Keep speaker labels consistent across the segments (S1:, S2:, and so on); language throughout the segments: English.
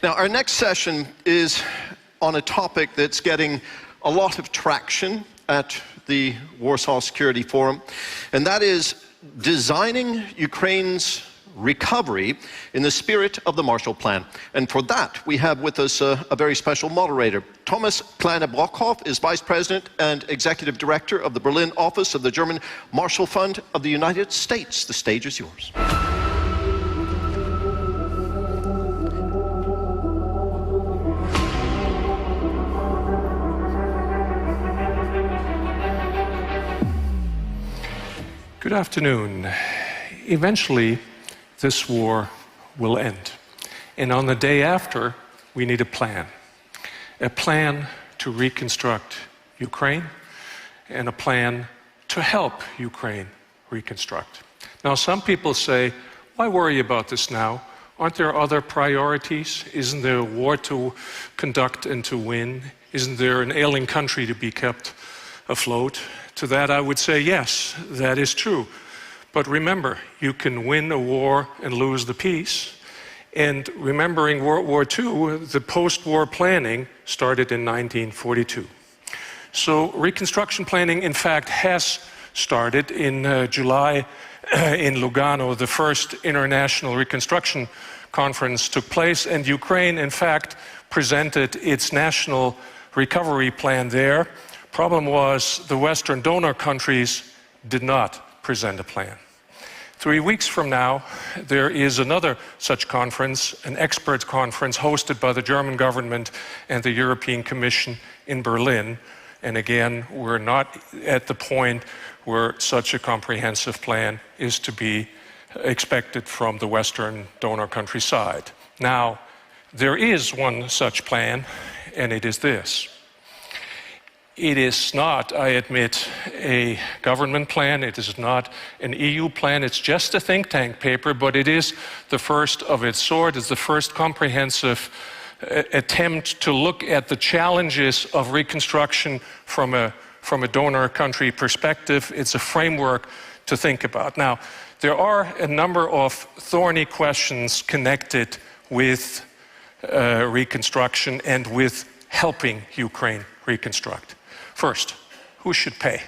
S1: Now, our next session is on a topic that's getting a lot of traction at the Warsaw Security Forum, and that is designing Ukraine's recovery in the spirit of the Marshall Plan. And for that, we have with us a very special moderator. Thomas Kleine-Brockhoff is Vice President and Executive Director of the Berlin office of the German Marshall Fund of the United States. The stage is yours.
S2: Good afternoon. Eventually, this war will end. And on the day after, we need a plan to reconstruct Ukraine and a plan to help Ukraine reconstruct. Now, some people say, why worry about this now? Aren't there other priorities? Isn't there a war to conduct and to win? Isn't there an ailing country to be kept afloat? To that I would say, yes, that is true. But remember, you can win a war and lose the peace. And remembering World War II, the post-war planning started in 1942. So reconstruction planning, in fact, has started in July in Lugano. The first international reconstruction conference took place, and Ukraine, in fact, presented its national recovery plan there. Problem was, the Western donor countries did not present a plan. 3 weeks from now, there is another such conference, an expert conference hosted by the German government and the European Commission in Berlin. And again, we're not at the point where such a comprehensive plan is to be expected from the Western donor country side. Now, there is one such plan, and it is this. It is not, I admit, a government plan. It is not an EU plan. It's just a think tank paper, but it is the first of its sort. It's the first comprehensive attempt to look at the challenges of reconstruction from a donor country perspective. It's a framework to think about. Now, there are a number of thorny questions connected with reconstruction and with helping Ukraine reconstruct. First, who should pay?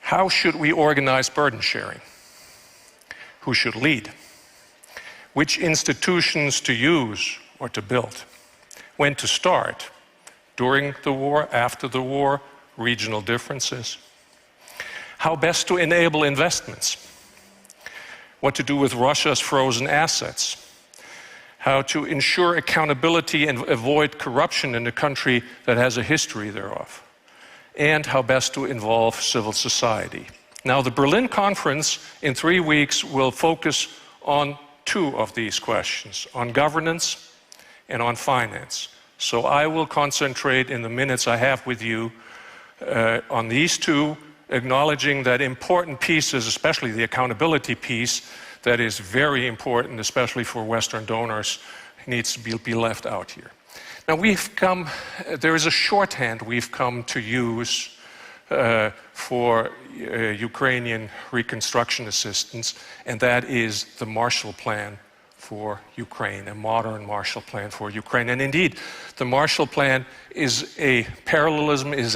S2: How should we organize burden sharing? Who should lead? Which institutions to use or to build? When to start? During the war, after the war, regional differences? How best to enable investments? What to do with Russia's frozen assets? How to ensure accountability and avoid corruption in a country that has a history thereof, and how best to involve civil society. Now, the Berlin conference in 3 weeks will focus on 2 of these questions, on governance and on finance. So I will concentrate in the minutes I have with you on these 2, acknowledging that important pieces, especially the accountability piece, that is very important, especially for Western donors, needs to be left out here. Now there is a shorthand we've come to use for Ukrainian reconstruction assistance, and that is the Marshall Plan for Ukraine, a modern Marshall Plan for Ukraine. And indeed, the Marshall Plan is a parallelism, is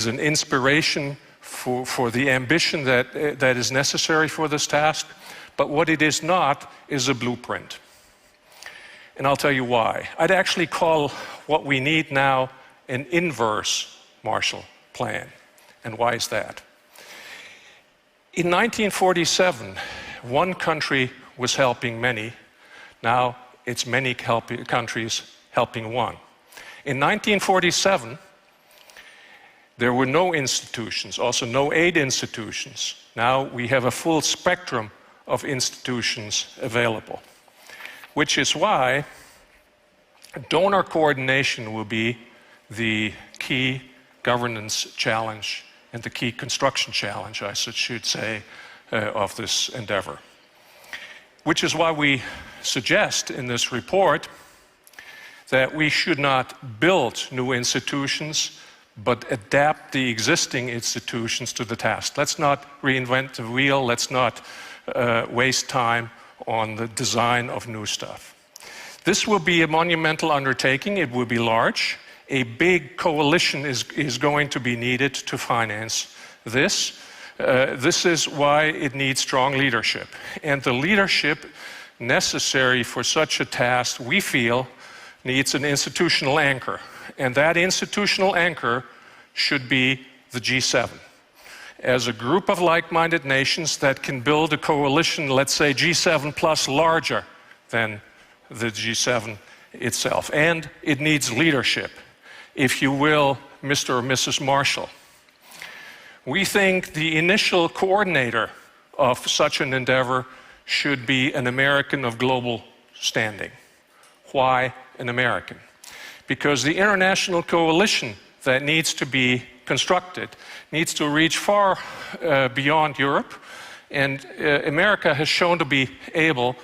S2: an inspiration for the ambition that is necessary for this task. But what it is not is a blueprint. And I'll tell you why. I'd actually call what we need now an inverse Marshall Plan. And why is that? In 1947, one country was helping many. Now it's many countries helping one. In 1947, there were no institutions, also no aid institutions. Now we have a full spectrum of institutions available, which is why donor coordination will be the key governance challenge and the key construction challenge, I should say, of this endeavor. Which is why we suggest in this report that we should not build new institutions, but adapt the existing institutions to the task. Let's not reinvent the wheel. Let's not waste time on the design of new stuff. This will be a monumental undertaking. It will be large. A big coalition is going to be needed to finance this. This is why it needs strong leadership. And the leadership necessary for such a task, we feel, needs an institutional anchor. And that institutional anchor should be the G7. As a group of like-minded nations that can build a coalition, let's say G7 plus, larger than the G7 itself. And it needs leadership, if you will, Mr. or Mrs. Marshall. We think the initial coordinator of such an endeavor should be an American of global standing. Why an American? Because the international coalition that needs to be constructed needs to reach far beyond Europe, and America has shown to be able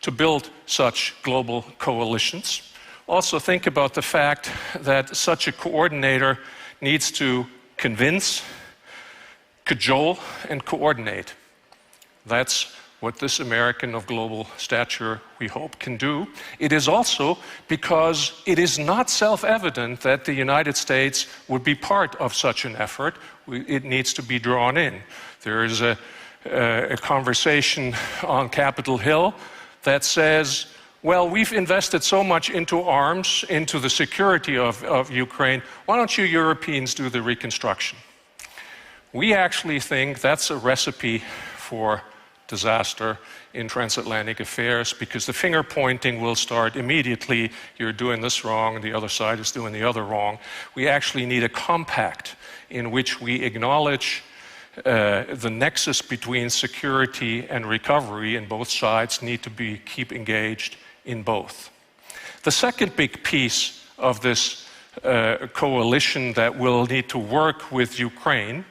S2: to build such global coalitions. Also think about the fact that such a coordinator needs to convince, cajole, and coordinate. That's what this American of global stature, we hope, can do. It is also because it is not self-evident that the United States would be part of such an effort. It needs to be drawn in. There is a conversation on Capitol Hill that says, well, we've invested so much into arms, into the security of Ukraine, why don't you Europeans do the reconstruction? We actually think that's a recipe for disaster in transatlantic affairs, because the finger pointing will start immediately. You're doing this wrong, and the other side is doing the other wrong. We actually need a compact in which we acknowledge the nexus between security and recovery, and both sides need to keep engaged in both. The second big piece of this coalition that will need to work with Ukraine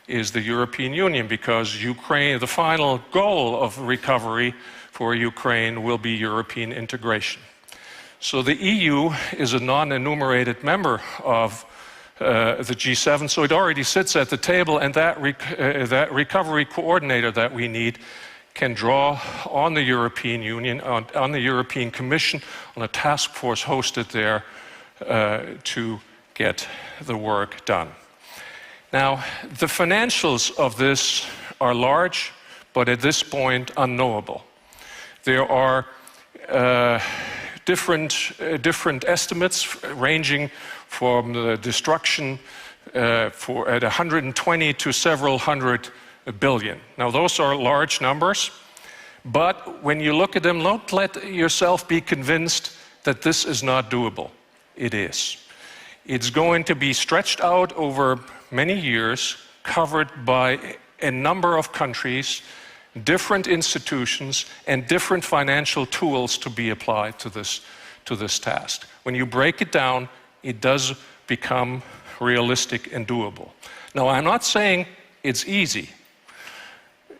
S2: is the European Union, because Ukraine, the final goal of recovery for Ukraine will be European integration. So the EU is a non-enumerated member of the G7, so it already sits at the table, and that recovery coordinator that we need can draw on the European Union, on the European Commission, on a task force hosted there to get the work done. Now, the financials of this are large, but at this point unknowable. There are different estimates ranging from the destruction at 120 to several hundred billion. Now, those are large numbers, but when you look at them, don't let yourself be convinced that this is not doable. It is. It's going to be stretched out over many years, covered by a number of countries, different institutions, and different financial tools to be applied to this task. When you break it down, it does become realistic and doable. Now, I'm not saying it's easy.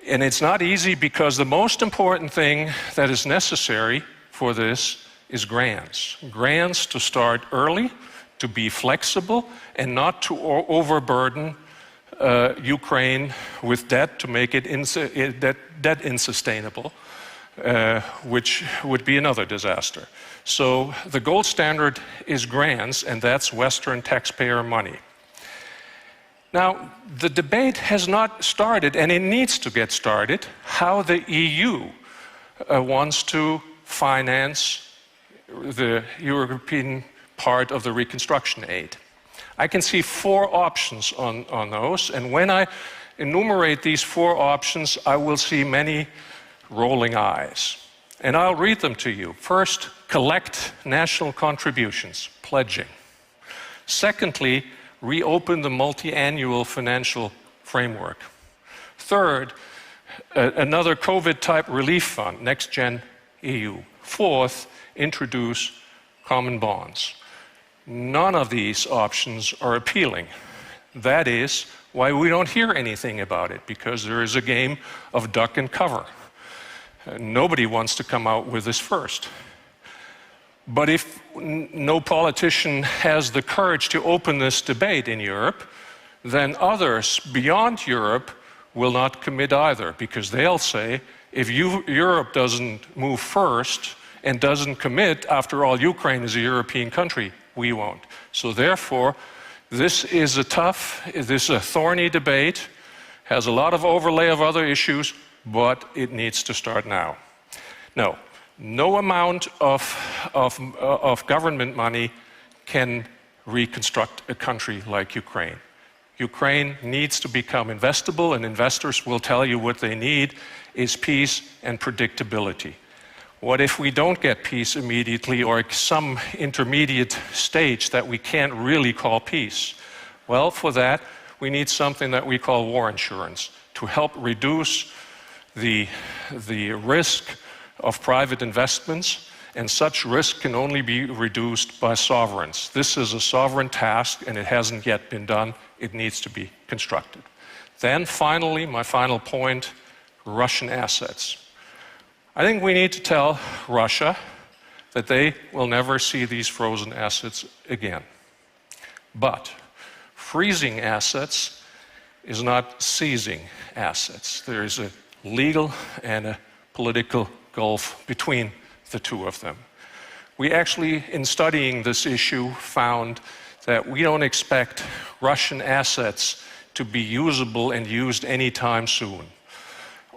S2: And it's not easy because the most important thing that is necessary for this is grants. Grants to start early, to be flexible, and not to overburden Ukraine with debt to make it debt insustainable, which would be another disaster. So the gold standard is grants, and that's Western taxpayer money. Now, the debate has not started, and it needs to get started, how the EU wants to finance the European part of the reconstruction aid. I can see four options on those, and when I enumerate these four options, I will see many rolling eyes. And I'll read them to you. First, collect national contributions, pledging. Secondly, reopen the multi-annual financial framework. Third, another COVID-type relief fund, Next Gen EU. Fourth, introduce common bonds. None of these options are appealing. That is why we don't hear anything about it, because there is a game of duck and cover. Nobody wants to come out with this first. But if no politician has the courage to open this debate in Europe, then others beyond Europe will not commit either, because they'll say, if Europe doesn't move first and doesn't commit, after all, Ukraine is a European country, we won't. So therefore, this is a thorny debate, has a lot of overlay of other issues, but it needs to start now. No amount of government money can reconstruct a country like Ukraine. Ukraine needs to become investable, and investors will tell you what they need is peace and predictability. What if we don't get peace immediately, or some intermediate stage that we can't really call peace? Well, for that, we need something that we call war insurance to help reduce the risk of private investments, and such risk can only be reduced by sovereigns. This is a sovereign task, and it hasn't yet been done. It needs to be constructed. Then finally, my final point, Russian assets. I think we need to tell Russia that they will never see these frozen assets again. But freezing assets is not seizing assets. There is a legal and a political gulf between the two of them. We actually, in studying this issue, found that we don't expect Russian assets to be usable and used anytime soon.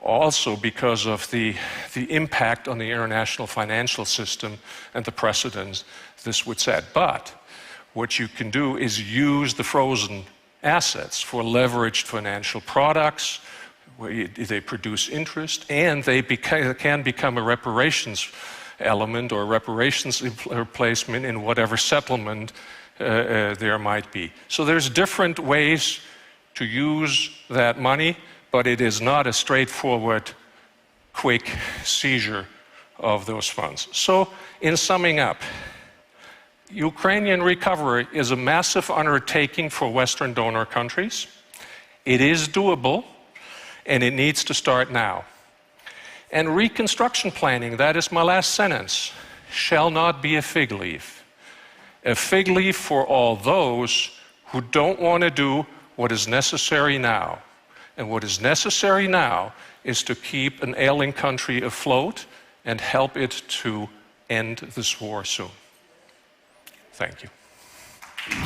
S2: Also because of the impact on the international financial system and the precedents this would set. But what you can do is use the frozen assets for leveraged financial products, where they produce interest, and they can become a reparations element or reparations replacement in whatever settlement there might be. So there's different ways to use that money, but it is not a straightforward, quick seizure of those funds. So in summing up, Ukrainian recovery is a massive undertaking for Western donor countries. It is doable, and it needs to start now. And reconstruction planning, that is my last sentence, shall not be a fig leaf. A fig leaf for all those who don't want to do what is necessary now. And what is necessary now is to keep an ailing country afloat and help it to end this war soon. Thank you.